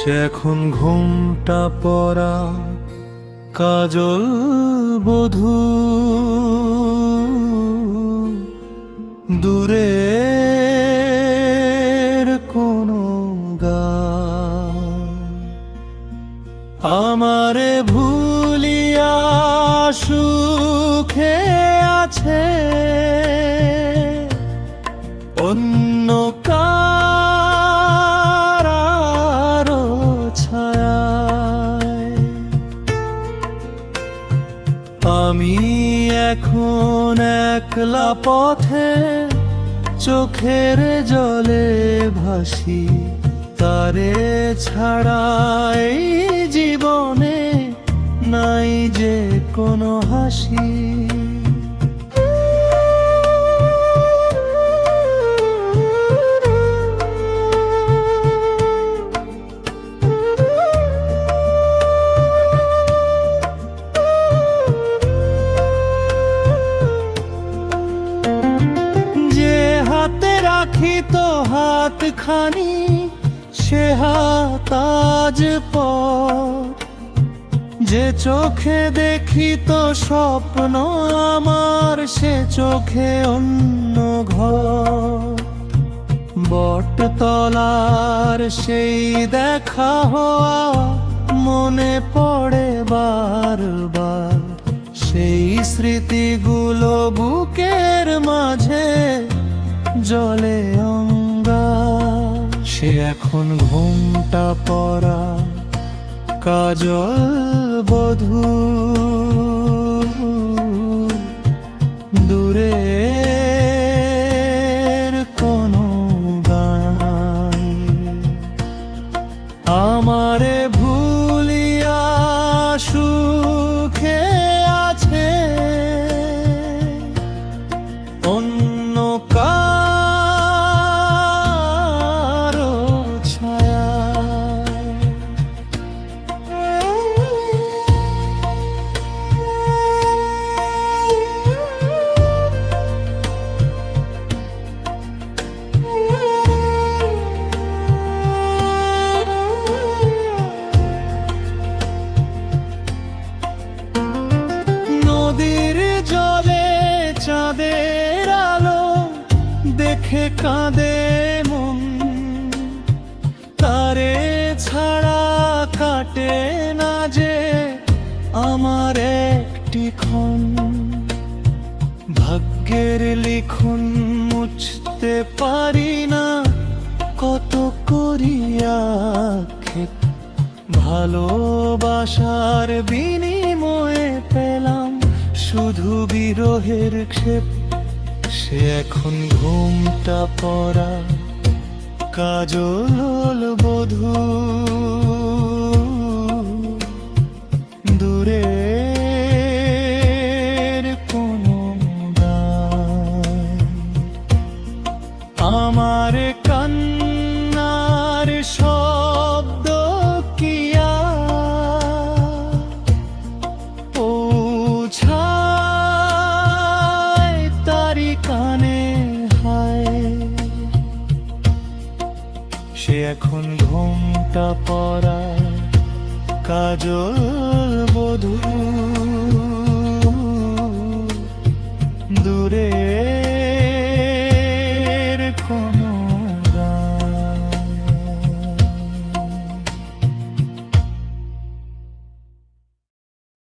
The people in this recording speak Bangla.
সে এখন ঘুমটা পরা কাজল বধূ, দূরের কোনো গান আমারে ভুলিয়া সুখে আছে অন্য কারো ছায়ায়। আমি এখন একলা পথে চোখের জলে ভাসি, তারে ছাড়াই জীবনে নাই যে কোনো হাসি। রাখিত হাত খানি সে হাত আজ পর, যে চোখে দেখিত স্বপ্ন আমার সে চোখে অন্য ঘর। বটতলার সেই দেখা হওয়া মনে পড়ে বারবার, সেই স্মৃতিগুলো বুকের মাঝে জলে অঙ্গার। সে এখন ঘুমটা পরা কাজল বধূ, দূরের কোনো গান আমারে ভুলিয়া সুখে আছে অন্য চাঁদের আলো দেখে কাঁদে মন, তারে ছাড়া কাটে না যে আমার একটি ক্ষণ। ভাগ্যের লিখন মুছতে পারি না কত করিয়া ক্ষেপ, ভালোবাসার বিনিময়ে পেলাম শুধু বিরহের ক্ষেপ। সে এখন ঘুমটা পরা কাজল বধূ, দূরের কোনো গান আমার কান্নার শব্দ কিয়া কানে হায়। সে এখন ঘুমটা পরা কাজল বধূ।